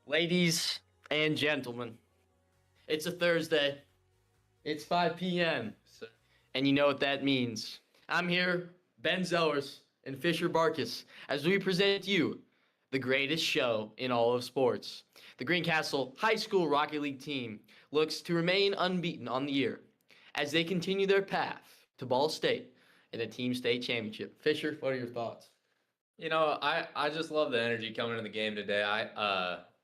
Ladies and gentlemen, it's a Thursday. It's 5 p.m. And you know what that means. I'm here, Ben Zellers and Fisher Barkus, as we present to you the greatest show in all of sports. The Greencastle High School Rocket League team looks to remain unbeaten on the year as they continue their path to Ball State in a team state championship. Fisher, what are your thoughts? You know, I just love the energy coming in the game today.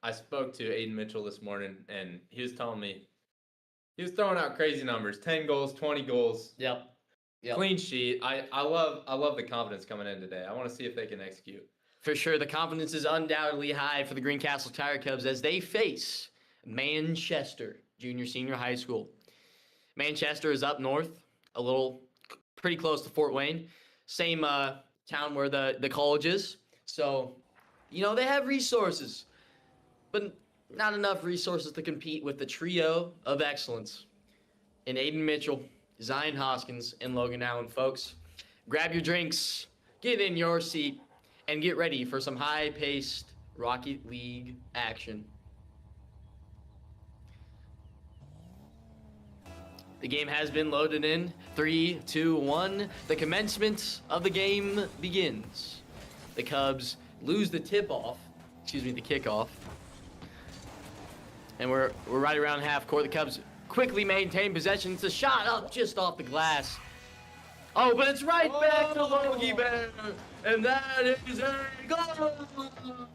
I spoke to Aiden Mitchell this morning, and he was telling me he was throwing out crazy numbers: 10 goals, 20 goals, Yep. clean sheet. I love the confidence coming in today. I want to see if they can execute. For sure, the confidence is undoubtedly high for the Greencastle Tiger Cubs as they face Manchester Junior Senior High School. Manchester is up north, pretty close to Fort Wayne, same town where the college is. So, they have resources, but not enough resources to compete with the trio of excellence in Aiden Mitchell, Zion Hoskins, and Logan Allen. Folks, grab your drinks, get in your seat, and get ready for some high-paced Rocket League action. The game has been loaded in. 3, 2, 1. The commencement of the game begins. The Cubs lose the kickoff. And we're right around half court. The Cubs quickly maintain possession. It's a shot up just off the glass. Oh, but it's right back to Logie Bear. And that is a goal.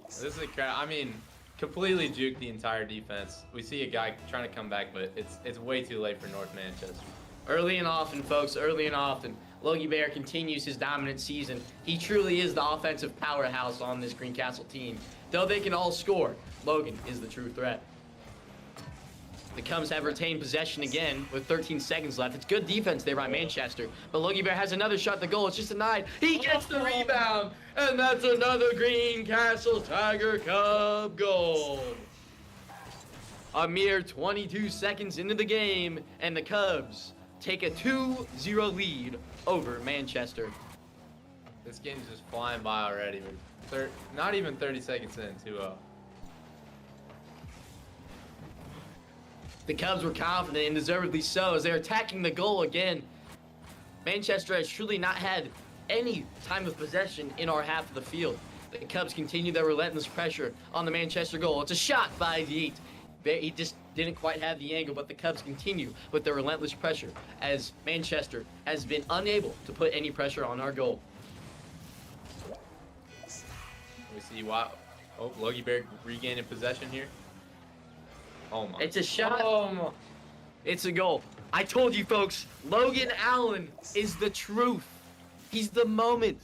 This is a crap. I mean, completely juked the entire defense. We see a guy trying to come back, but it's way too late for North Manchester. Early and often, folks, early and often, Logie Bear continues his dominant season. He truly is the offensive powerhouse on this Greencastle team. Though they can all score, Logan is the true threat. The Cubs have retained possession again with 13 seconds left. It's good defense there by Manchester, but Logie Bear has another shot at the goal. It's just denied. He gets the rebound, and that's another Greencastle Tiger Cub goal. A mere 22 seconds into the game, and the Cubs take a 2-0 lead over Manchester. This game's just flying by already. Not even 30 seconds in, 2-0. The Cubs were confident and deservedly so as they're attacking the goal again. Manchester has truly not had any time of possession in our half of the field. The Cubs continue their relentless pressure on the Manchester goal. It's a shot by Viet. He just didn't quite have the angle, but the Cubs continue with their relentless pressure as Manchester has been unable to put any pressure on our goal. We see Logie Bear regaining possession here. Oh my. It's a shot. Oh my. It's a goal. I told you, folks, Logan Allen is the truth. He's the moment.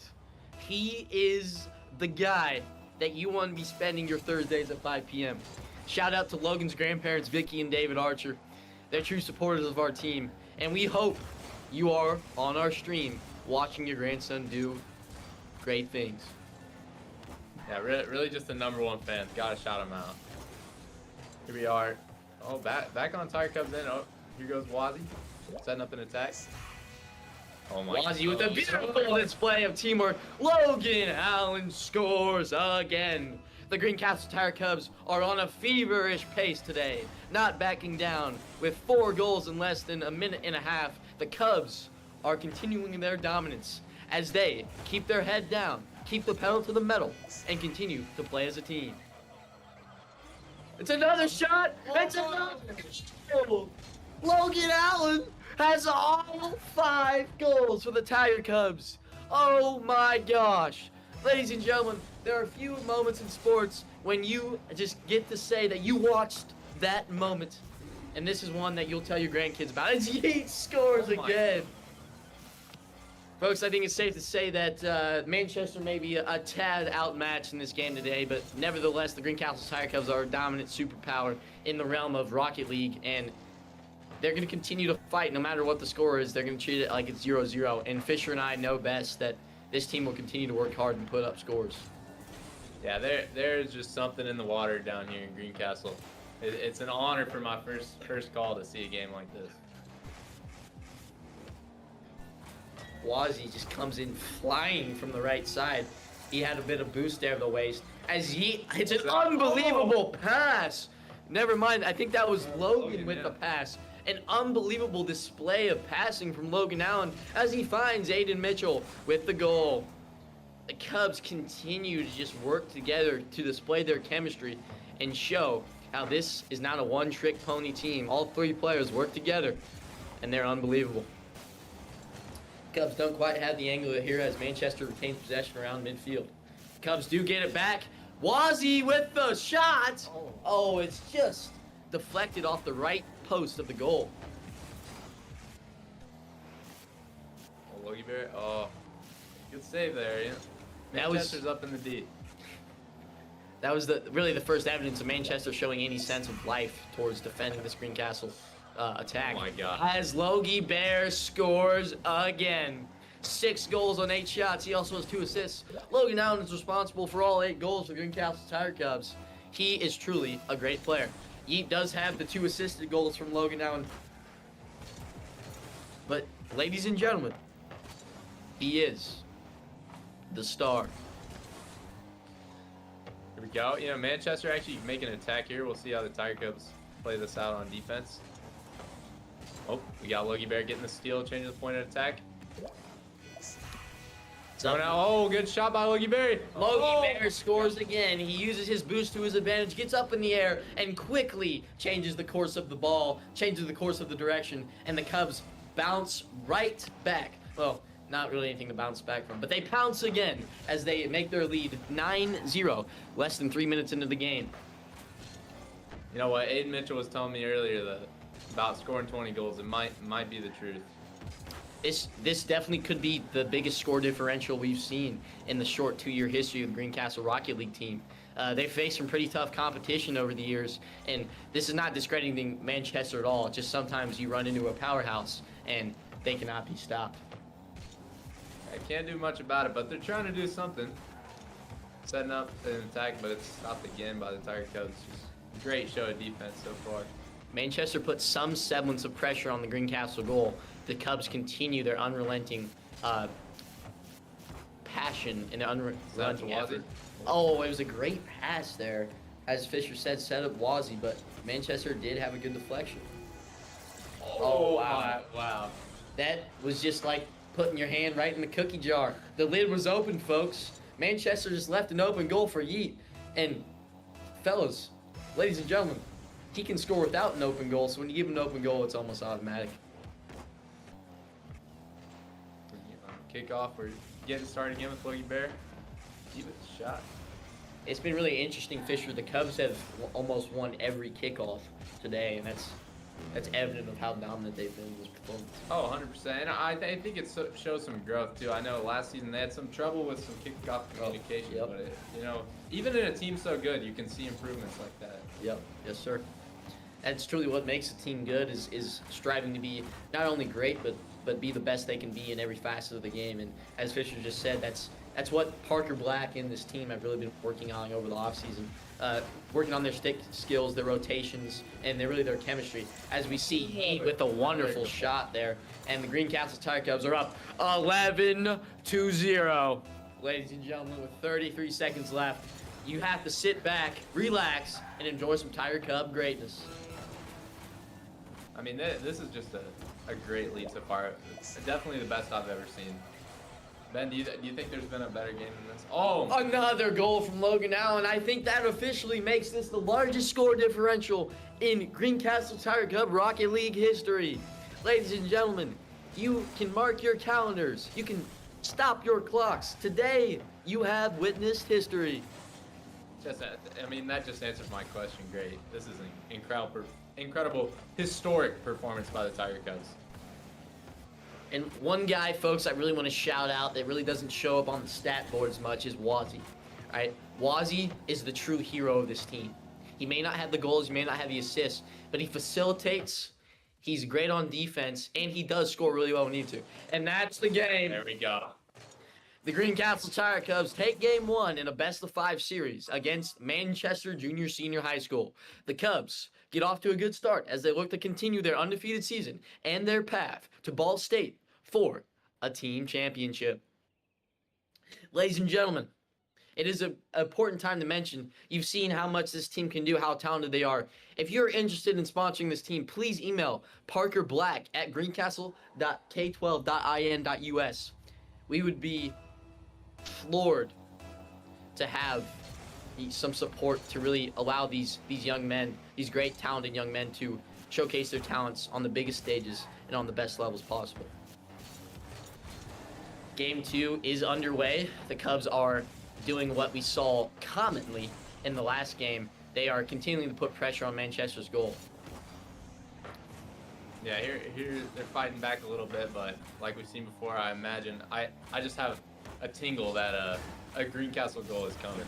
He is the guy that you want to be spending your Thursdays at 5 p.m. Shout out to Logan's grandparents, Vicky and David Archer. They're true supporters of our team. And we hope you are on our stream watching your grandson do great things. Yeah, really just the number one fan. Gotta shout him out. Here we are. Oh, back on Tiger Cubs in. Oh, here goes Wazzy. Setting up an attack. Oh my God. Wazzy with a beautiful display of teamwork. Logan Allen scores again. The Greencastle Tiger Cubs are on a feverish pace today, not backing down. With 4 goals in less than a minute and a half, the Cubs are continuing their dominance as they keep their head down, keep the pedal to the metal, and continue to play as a team. It's another shot. It's another goal. Logan Allen has all 5 goals for the Tiger Cubs. Oh my gosh. Ladies and gentlemen, there are few moments in sports when you just get to say that you watched that moment. And this is one that you'll tell your grandkids about. It's Yates scores again. Folks, I think it's safe to say that Manchester may be a tad outmatched in this game today, but nevertheless, the Greencastle Tiger Cubs are a dominant superpower in the realm of Rocket League, and they're going to continue to fight no matter what the score is. They're going to treat it like it's 0-0, and Fisher and I know best that this team will continue to work hard and put up scores. Yeah, there's just something in the water down here in Greencastle. It's an honor for my first call to see a game like this. Wazzy just comes in flying from the right side. He had a bit of boost there of the waist. As he hits an Oh. unbelievable pass. Never mind, I think that was Logan Logan, with yeah. the pass. An unbelievable display of passing from Logan Allen as he finds Aiden Mitchell with the goal. The Cubs continue to just work together to display their chemistry and show how this is not a one-trick pony team. All three players work together, and they're unbelievable. Cubs don't quite have the angle here as Manchester retains possession around midfield. Cubs do get it back. Wazzy with the shot. Oh, it's just deflected off the right post of the goal. Oh, Logie Bear. Oh, good save there. Yeah. That was- Manchester's up in the D. That was really the first evidence of Manchester showing any sense of life towards defending this Greencastle attack. Oh my God. As Logie Bear scores again. 6 goals on 8 shots. He also has 2 assists. Logan Allen is responsible for all 8 goals for Greencastle Tiger Cubs. He is truly a great player. He does have the 2 assisted goals from Logan Allen. But, ladies and gentlemen, he is the star. Here we go. You know, Manchester actually making an attack here. We'll see how the Tiger Cubs play this out on defense. Oh, we got Logie Bear getting the steal, changing the point of attack. So now, oh, good shot by Logie Bear. Logie Bear scores again. He uses his boost to his advantage, gets up in the air, and quickly changes the course of the ball, changes the course of the direction, and the Cubs bounce right back. Well, not really anything to bounce back from, but they pounce again as they make their lead 9-0, less than 3 minutes into the game. You know what? Aiden Mitchell was telling me earlier that about scoring 20 goals. It might be the truth. This definitely could be the biggest score differential we've seen in the short 2-year history of the Greencastle Rocket League team. They faced some pretty tough competition over the years, and this is not discrediting Manchester at all. It's just sometimes you run into a powerhouse, and they cannot be stopped. I can't do much about it, but they're trying to do something. Setting up an attack, but it's stopped again by the Tiger Cubs. Just great show of defense so far. Manchester put some semblance of pressure on the Greencastle goal. The Cubs continue their unrelenting passion and their unrelenting effort. Oh, it was a great pass there. As Fisher said, set up Wazzy, but Manchester did have a good deflection. Oh, wow. Wow. That was just like putting your hand right in the cookie jar. The lid was open, folks. Manchester just left an open goal for Yeet. And, fellas, ladies and gentlemen, he can score without an open goal, so when you give him an open goal, it's almost automatic. Kickoff, we're getting started again with Logie Bear. Keep it shot. It's been really interesting, Fisher. The Cubs have almost won every kickoff today, and that's evident of how dominant they've been in this performance. Oh, 100%. And I think it shows some growth, too. I know last season they had some trouble with some kickoff communication, yep. but, you know, even in a team so good, you can see improvements like that. Yep, yes, sir. That's truly what makes a team good is striving to be not only great, but be the best they can be in every facet of the game. And as Fisher just said, that's what Parker Black and this team have really been working on over the offseason. Working on their stick skills, their rotations, and their chemistry. As we see Heat with a wonderful shot there. And the Greencastle Tiger Cubs are up 11-0. Ladies and gentlemen, with 33 seconds left, you have to sit back, relax, and enjoy some Tiger Cub greatness. I mean, this is just a great lead so far. It's definitely the best I've ever seen. Ben, do you think there's been a better game than this? Oh! Another goal from Logan Allen. I think that officially makes this the largest score differential in Greencastle Tiger Cub Rocket League history. Ladies and gentlemen, you can mark your calendars. You can stop your clocks. Today, you have witnessed history. I mean, that just answers my question. Great. This is an incredible, historic performance by the Tiger Cubs. And one guy, folks, I really want to shout out that really doesn't show up on the stat boards much is Wazzy. All right? Wazzy is the true hero of this team. He may not have the goals, he may not have the assists, but he facilitates, he's great on defense, and he does score really well when he needs to. And that's the game. There we go. The Greencastle Tiger Cubs take game 1 in a best-of-5 series against Manchester Junior Senior High School. The Cubs get off to a good start as they look to continue their undefeated season and their path to Ball State for a team championship. Ladies and gentlemen, It is a important time to mention. You've seen how much this team can do, how talented they are. If you're interested in sponsoring this team, please email Parker Black at greencastle.k12.in.us. We would be floored to have some support to really allow these young men, these great talented young men, to showcase their talents on the biggest stages and on the best levels possible. Game 2 is underway. The Cubs are doing what we saw commonly in the last game. They are continuing to put pressure on Manchester's goal. Yeah, here they're fighting back a little bit, but like we've seen before, I imagine I just have a tingle that a Greencastle goal is coming.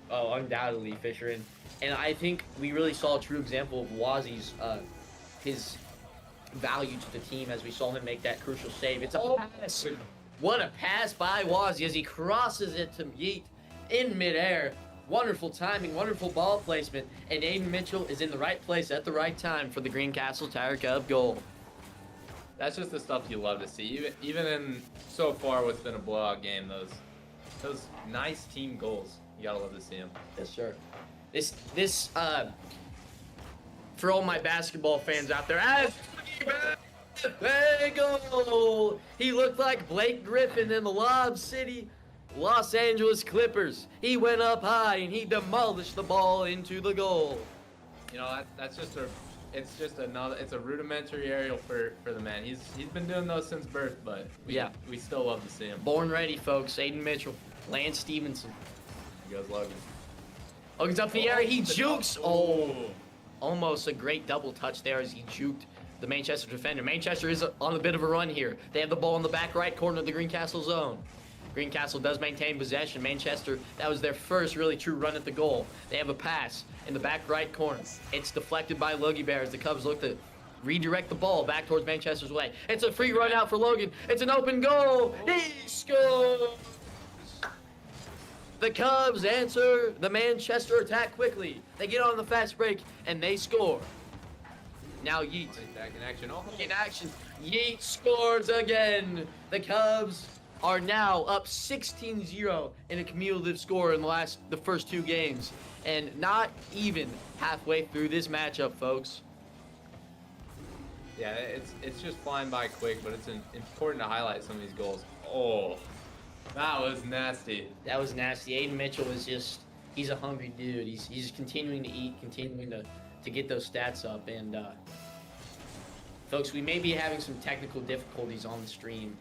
Oh, undoubtedly, Fisher. And I think we really saw a true example of Wazzy's his value to the team as we saw him make that crucial save. It's a pass. What a pass by Wazzy as he crosses it to Yeet in midair. Wonderful timing, wonderful ball placement, and Aiden Mitchell is in the right place at the right time for the Greencastle Tiger Cub goal. That's just the stuff you love to see. Even in so far what's been a blowout game, those nice team goals, you gotta love to see them. Yes, sir. This for all my basketball fans out there, there you go. He looked like Blake Griffin in the Lob City Los Angeles Clippers. He went up high and he demolished the ball into the goal. You know, that's just it's a rudimentary aerial for the man. He's been doing those since birth, but we still love to see him. Born ready, folks. Aiden Mitchell, Lance Stevenson. Here goes Logan. Logan's up the air. He jukes. Oh, almost a great double touch there as he juked the Manchester defender. Manchester is on a bit of a run here. They have the ball in the back right corner of the Greencastle zone. Greencastle does maintain possession. Manchester, that was their first really true run at the goal. They have a pass in the back right corner. It's deflected by Logie Bear as the Cubs look to redirect the ball back towards Manchester's way. It's a free run out for Logan. It's an open goal. He scores! The Cubs answer the Manchester attack quickly. They get on the fast break and they score. Now Yeet. Back in action. Oh. In action. Yeet scores again. The Cubs are now up 16-0 in a cumulative score in the first two games. And not even halfway through this matchup, folks. Yeah, it's just flying by quick, but it's important to highlight some of these goals. Oh, that was nasty. That was nasty. Aiden Mitchell is he's a hungry dude. He's continuing to eat, continuing to get those stats up. And folks, we may be having some technical difficulties on the stream.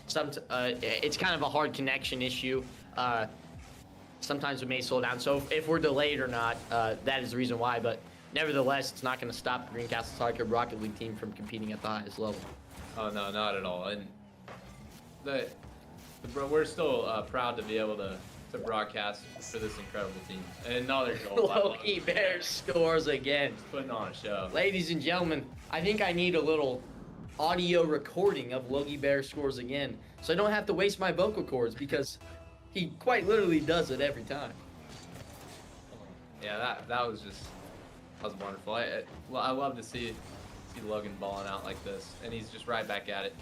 It's kind of a hard connection issue. Sometimes it may slow down. So if we're delayed or not, that is the reason why. But nevertheless, it's not going to stop the Greencastle Tiger Cub Rocket League team from competing at the highest level. Oh no, not at all. And we're still proud to be able to broadcast for this incredible team. And another goal. Logie Bear scores again. He's putting on a show. Ladies and gentlemen, I think I need a little audio recording of Logie Bear scores again, so I don't have to waste my vocal cords because he quite literally does it every time. Yeah, that was wonderful. I love to see Logan balling out like this, and he's just right back at it.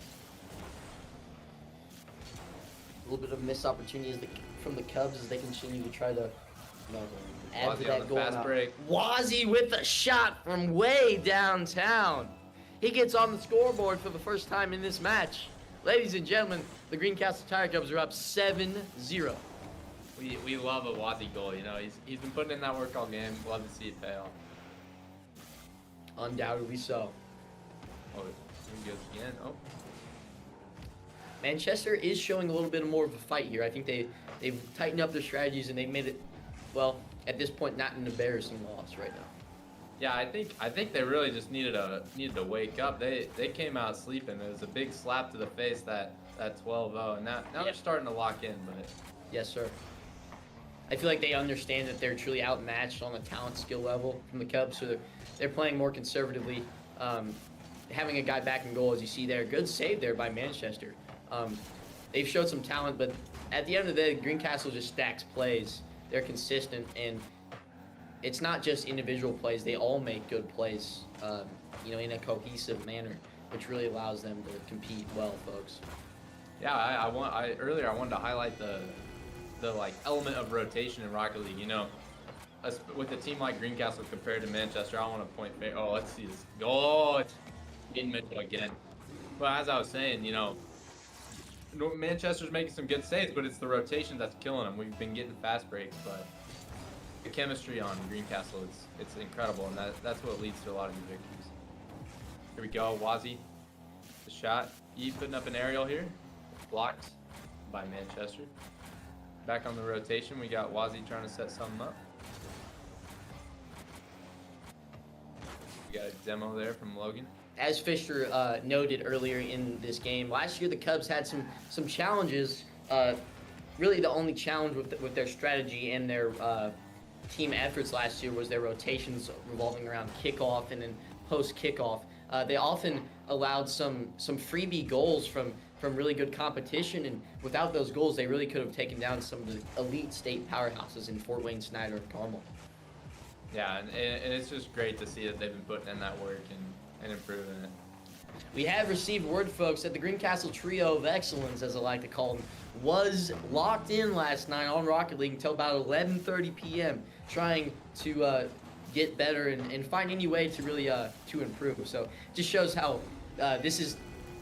A little bit of missed opportunities from the Cubs as they continue to try to add to that goal. Fast break. Wazzy with a shot from way downtown. He gets on the scoreboard for the first time in this match. Ladies and gentlemen, the Greencastle Tiger Cubs are up 7-0. We love a Wazzy goal. You know, he's been putting in that work all game. Love to see it pay off. Undoubtedly so. Oh, here he goes again. Oh. Manchester is showing a little bit more of a fight here. I think they've tightened up their strategies and they made it, well, at this point, not an embarrassing loss right now. Yeah, I think they really just needed to wake up. They came out sleeping. It was a big slap to the face that 12-0, and now they're starting to lock in. But yes, sir. I feel like they understand that they're truly outmatched on the talent skill level from the Cubs, so they're playing more conservatively. Having a guy back in goal, as you see there, good save there by Manchester. They've showed some talent, but at the end of the day, Greencastle just stacks plays. They're consistent, and it's not just individual plays. They all make good plays, in a cohesive manner, which really allows them to compete well, folks. Yeah, earlier I wanted to highlight the like element of rotation in Rocket League. You know, with a team like Greencastle compared to Manchester, I want to point. Oh, let's see this. Oh, it's in Mitchell again. But as I was saying, you know, Manchester's making some good saves, but it's the rotation that's killing them. We've been getting fast breaks, but the chemistry on Greencastle, it's incredible, and that's what leads to a lot of these victories. Here we go, Wazzy, the shot. E putting up an aerial here, blocked by Manchester. Back on the rotation, we got Wazzy trying to set something up. We got a demo there from Logan. As Fisher noted earlier in this game, last year the Cubs had some challenges. Really, the only challenge with their strategy and their team efforts last year was their rotations revolving around kickoff and then post kickoff. They often allowed some freebie goals from really good competition, and without those goals, they really could have taken down some of the elite state powerhouses in Fort Wayne, Snyder, and Carmel. Yeah, and it's just great to see that they've been putting in that work and improving it. We have received word, folks, that the Greencastle Trio of Excellence, as I like to call them, was locked in last night on Rocket League until about 11:30 p.m., trying to get better and find any way to really to improve. So just shows how this is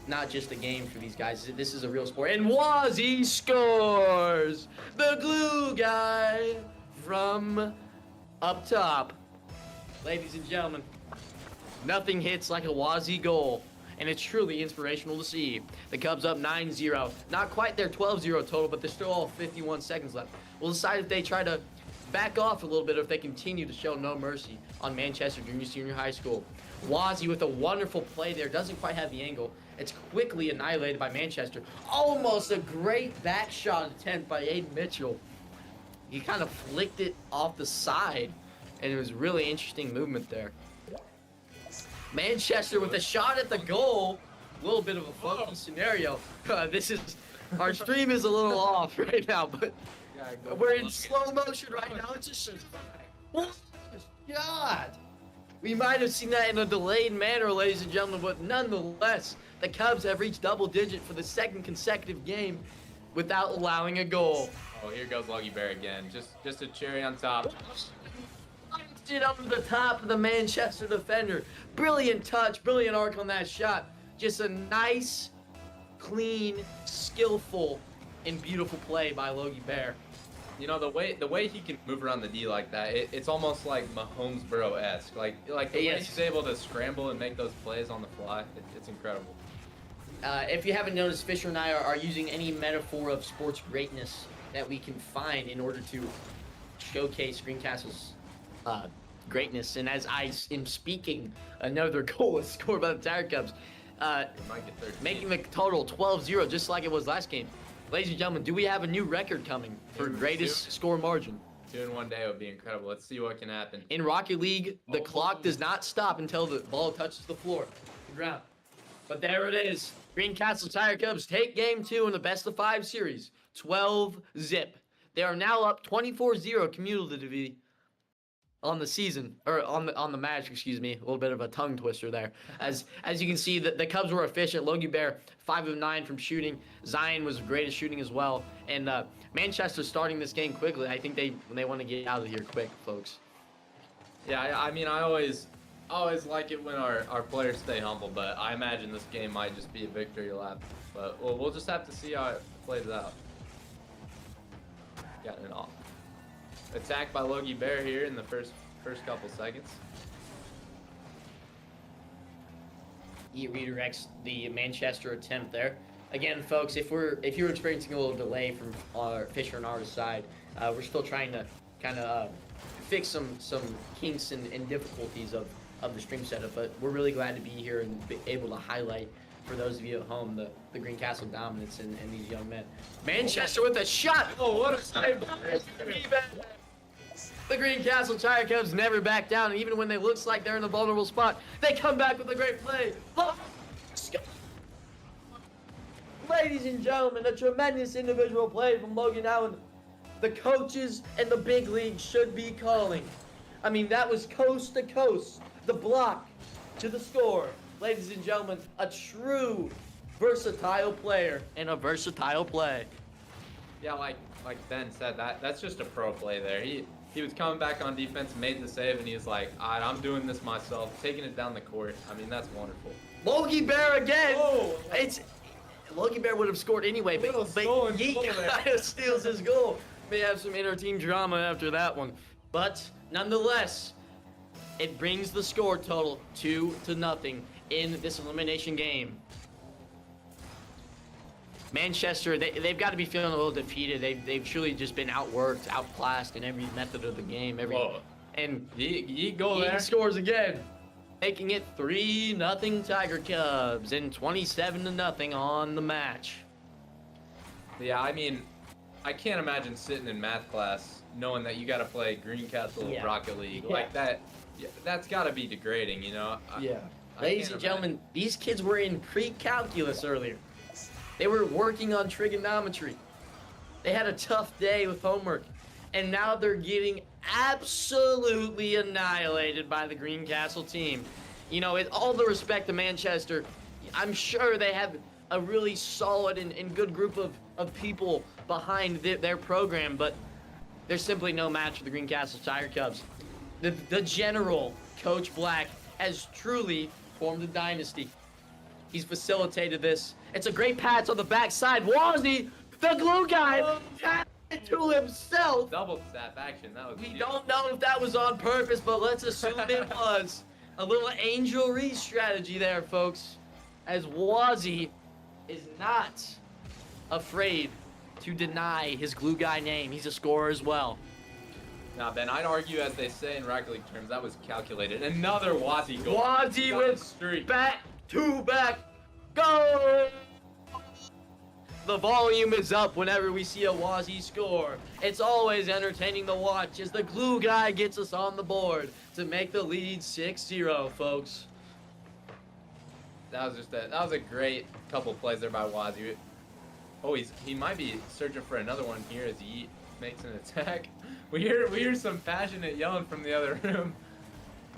not just a game for these guys. This is a real sport. And Wazzy scores! The glue guy from up top. Ladies and gentlemen, nothing hits like a Wazzy goal, and it's truly inspirational to see. The Cubs up 9-0. Not quite their 12-0 total, but there's still all 51 seconds left. We'll decide if they try to back off a little bit or if they continue to show no mercy on Manchester Junior Senior High School. Wazzy with a wonderful play there. Doesn't quite have the angle. It's quickly annihilated by Manchester. Almost a great back shot attempt by Aiden Mitchell. He kind of flicked it off the side, and it was really interesting movement there. Manchester with a shot at the goal. A little bit of a funky scenario. Our stream is a little off right now, but we're in slow motion right now. It's just, what a shot! We might have seen that in a delayed manner, ladies and gentlemen, but nonetheless, the Cubs have reached double digit for the second consecutive game without allowing a goal. Oh, here goes Logie Bear again. Just a cherry on top. It up to the top of the Manchester defender. Brilliant touch, brilliant arc on that shot. Just a nice, clean, skillful, and beautiful play by Logie Bear. You know, the way he can move around the D like that, it's almost like Mahomes Burrow-esque. Like the way he's able to scramble and make those plays on the fly, it's incredible. If you haven't noticed, Fisher and I are using any metaphor of sports greatness that we can find in order to showcase Greencastle's greatness. And as I am speaking, another goal is scored by the Tiger Cubs, making the total 12-0, just like it was last game. Ladies and gentlemen, do we have a new record coming for greatest score margin? 2 in one day would be incredible. Let's see what can happen. In Rocket League, the clock does not stop until the ball touches the floor, the ground. But there it is. Greencastle Tiger Cubs take game 2 in the best-of-5 series, 12-zip. They are now up 24-0 cumulatively on the season, or on the match, excuse me. A little bit of a tongue twister there. As you can see, the Cubs were efficient. Logie Bear, 5 of 9 from shooting. Zion was great at shooting as well. And Manchester starting this game quickly. I think they want to get out of here quick, folks. Yeah, I mean, I always like it when our players stay humble, but I imagine this game might just be a victory lap. But we'll just have to see how it plays out. Got it off. Attack by Logie Bear here in the first couple seconds. He redirects the Manchester attempt there. Again, folks, if you're experiencing a little delay from our Fisher and our side, we're still trying to kind of fix some kinks and difficulties of the stream setup. But we're really glad to be here and be able to highlight for those of you at home the Greencastle dominance and these young men. Manchester with a shot. Oh, what a save! The Greencastle Tiger Cubs never back down, and even when they looks like they're in a vulnerable spot, they come back with a great play. Ladies and gentlemen, a tremendous individual play from Logan Allen. The coaches and the big league should be calling. I mean, that was coast to coast. The block to the score. Ladies and gentlemen, a true versatile player and a versatile play. Yeah, like Ben said, that's just a pro play there. He was coming back on defense, made the save, and he was like, all right, I'm doing this myself, taking it down the court. I mean, that's wonderful. Logie Bear again. Oh, Logie Bear would have scored anyway, but Yeet kind of steals his goal. May have some inter-team drama after that one, but nonetheless, it brings the score total 2-0 in this elimination game. Manchester, they've got to be feeling a little defeated. They've truly just been outworked, outclassed in every method of the game. And Yeet goal there. Yeet scores again, making it 3-0 Tiger Cubs and 27-0 on the match. Yeah, I mean, I can't imagine sitting in math class knowing that you got to play Greencastle Rocket League like that. Yeah, that's got to be degrading, you know? Ladies and gentlemen, these kids were in pre-calculus earlier. They were working on trigonometry. They had a tough day with homework. And now they're getting absolutely annihilated by the Greencastle team. You know, with all the respect to Manchester, I'm sure they have a really solid and good group of people behind their program, but there's simply no match for the Greencastle Tiger Cubs. The general, Coach Black, has truly formed a dynasty. He's facilitated this. It's a great pass on the backside. Wozzy, the glue guy, tapped it to himself. Double tap action. That was We don't know if that was on purpose, but let's assume it was. A little Angel Reese strategy there, folks. As Wozzy is not afraid to deny his glue guy name. He's a scorer as well. Now, Ben, I'd argue, as they say in Rocket League terms, that was calculated. Another Wozzy goal. Wozzy with back-to-back goal. The volume is up whenever we see a Wozzy score. It's always entertaining to watch as the glue guy gets us on the board to make the lead 6-0, folks. That was a great couple plays there by Wozzy. Oh, he might be searching for another one here as he makes an attack. We hear some passionate yelling from the other room.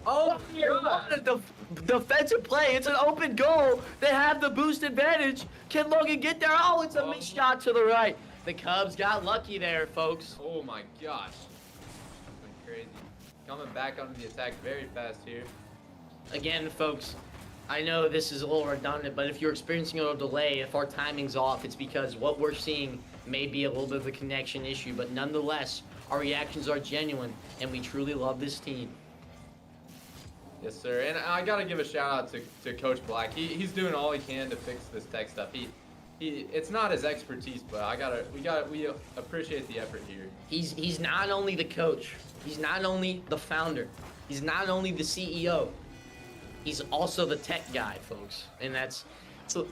Oh my God! The defensive play. It's an open goal. They have the boost advantage. Can Logan get there? Oh, it's a missed shot to the right. The Cubs got lucky there, folks. Oh my gosh. That's been crazy. Coming back onto the attack very fast here. Again, folks, I know this is a little redundant, but if you're experiencing a little delay, if our timing's off, it's because what we're seeing may be a little bit of a connection issue, but nonetheless, our reactions are genuine, and we truly love this team. Yes, sir. And I gotta give a shout out to Coach Black. He's doing all he can to fix this tech stuff. It's not his expertise, but we appreciate the effort here. He's not only the coach, he's not only the founder, he's not only the CEO, he's also the tech guy, folks. And it's a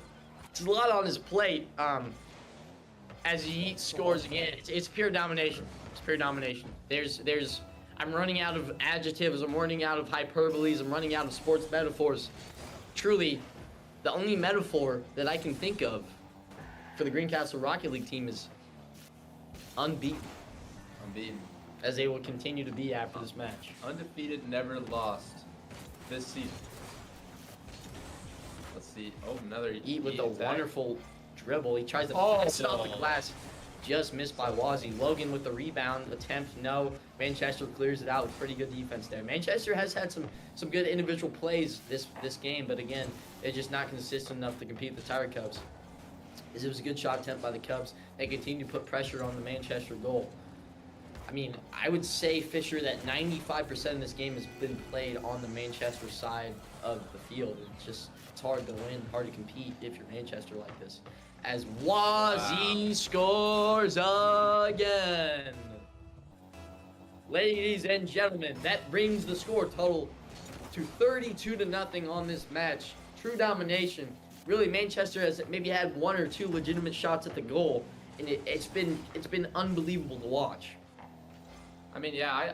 lot on his plate. As he scores again, it's pure domination. It's pure domination. I'm running out of adjectives, I'm running out of hyperboles, I'm running out of sports metaphors. Truly, the only metaphor that I can think of for the Greencastle Rocket League team is unbeaten. Unbeaten. As they will continue to be after this match. Undefeated, never lost this season. Let's see. Oh, another Eat with a attack. wonderful dribble. He tries to pass it off the glass. Just missed by Wozzy. Logan with the rebound attempt. No. Manchester clears it out with pretty good defense there. Manchester has had some good individual plays this game, but again, they're just not consistent enough to compete with the Tiger Cubs. It was a good shot attempt by the Cubs. They continue to put pressure on the Manchester goal. I mean, I would say, Fisher, that 95% of this game has been played on the Manchester side of the field. It's hard to win, hard to compete if you're Manchester like this. As Wozzy scores again. Ladies and gentlemen, that brings the score total to 32-0 on this match. True domination. Really, Manchester has maybe had one or two legitimate shots at the goal, and it's been unbelievable to watch. I mean, yeah,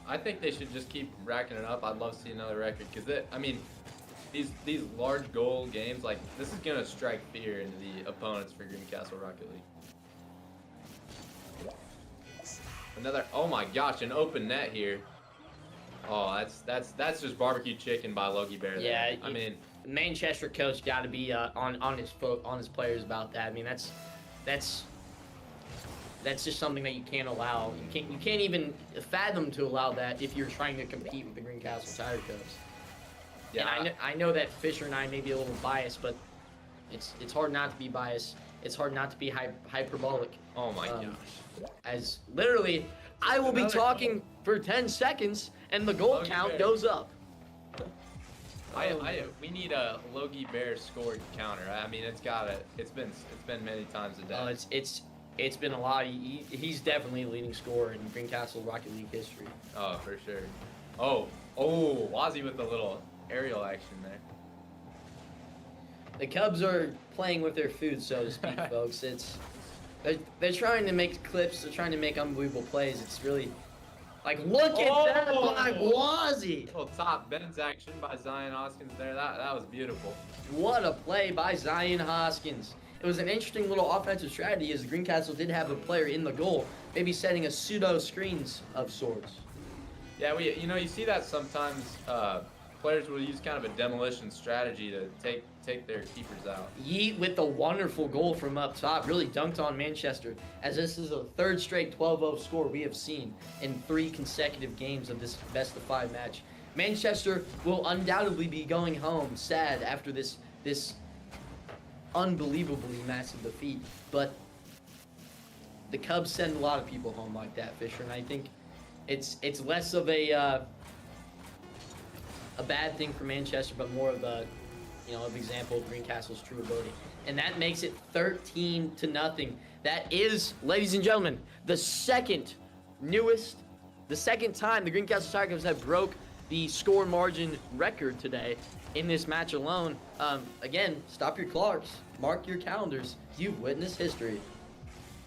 I think they should just keep racking it up. I'd love to see another record because these large goal games, like, this is gonna strike fear into the opponents for Greencastle Rocket League. Another, oh my gosh, an open net here. Oh, that's just barbecue chicken by Logie Bear there. Yeah, I mean, Manchester coach got to be on his players about that. I mean, that's just something that you can't allow. You can't even fathom to allow that if you're trying to compete with the Greencastle Tiger Cubs. Yeah, and I know that Fisher and I may be a little biased, but it's hard not to be biased. It's hard not to be hyperbolic. Oh my gosh. As literally, I will be talking for 10 seconds and the goal count goes up. We need a Logie Bear score counter. I mean, it's been many times a day. Oh, it's been a lot. He's definitely a leading scorer in Greencastle Rocket League history. Oh, for sure. Oh, Wazzy with the little aerial action there. The Cubs are playing with their food, so to speak, folks. They're trying to make clips. They're trying to make unbelievable plays. It's really like, look at that by Wazzy. Oh, top Ben's action by Zion Hoskins there. That was beautiful. What a play by Zion Hoskins. It was an interesting little offensive strategy as the Greencastle did have a player in the goal, maybe setting a pseudo screens of sorts. Yeah, you see that sometimes players will use kind of a demolition strategy to take their keepers out. Yeet with the wonderful goal from up top really dunked on Manchester, as this is a third straight 12-0 score we have seen in 3 consecutive games of this best-of-5 match. Manchester will undoubtedly be going home sad after this unbelievably massive defeat, but the Cubs send a lot of people home like that, Fisher, and I think it's less of a bad thing for Manchester, but more of a example of Greencastle's true ability. And that makes it 13-0. That is, ladies and gentlemen, the second time the Greencastle Tiger Cubs have broke the score margin record today in this match alone. Again, stop your clocks, mark your calendars. You've witnessed history.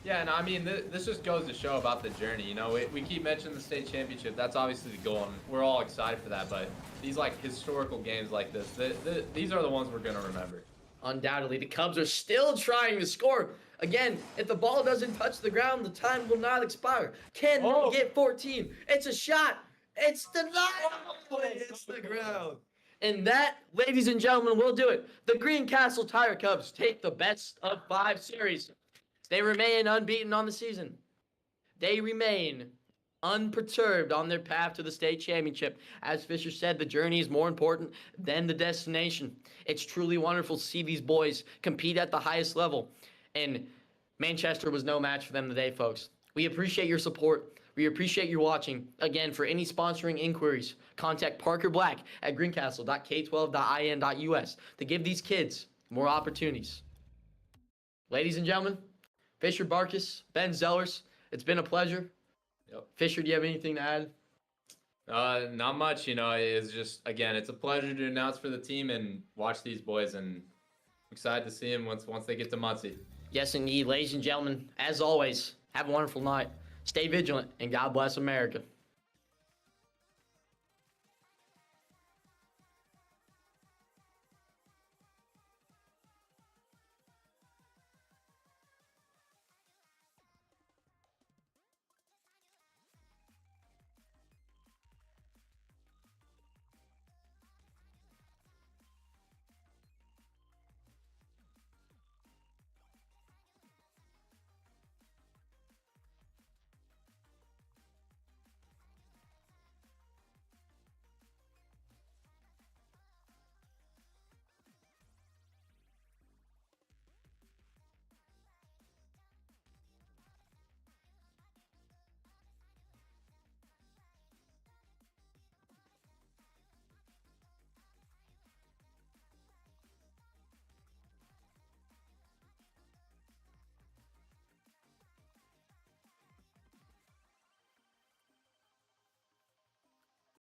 Yeah, and I mean, this just goes to show about the journey. You know, we keep mentioning the state championship. That's obviously the goal, and we're all excited for that. But these historical games like this, these are the ones we're gonna remember. Undoubtedly, the Cubs are still trying to score. Again, if the ball doesn't touch the ground, the time will not expire. Can we get 14? It's a shot. It's denied. It's the ground. And that, ladies and gentlemen, will do it. The Greencastle Tiger Cubs take the best-of-5 series. They remain unbeaten on the season. They remain unperturbed on their path to the state championship. As Fisher said, the journey is more important than the destination. It's truly wonderful to see these boys compete at the highest level. And Manchester was no match for them today, folks. We appreciate your support. We appreciate you watching. Again, for any sponsoring inquiries, contact Parker Black at greencastle.k12.in.us to give these kids more opportunities. Ladies and gentlemen, Fisher Barkus, Ben Zellers, it's been a pleasure. Yep. Fisher, do you have anything to add? Not much. It's just, again, it's a pleasure to announce for the team and watch these boys, and I'm excited to see them once they get to Muncie. Yes, indeed. Ladies and gentlemen, as always, have a wonderful night. Stay vigilant, and God bless America.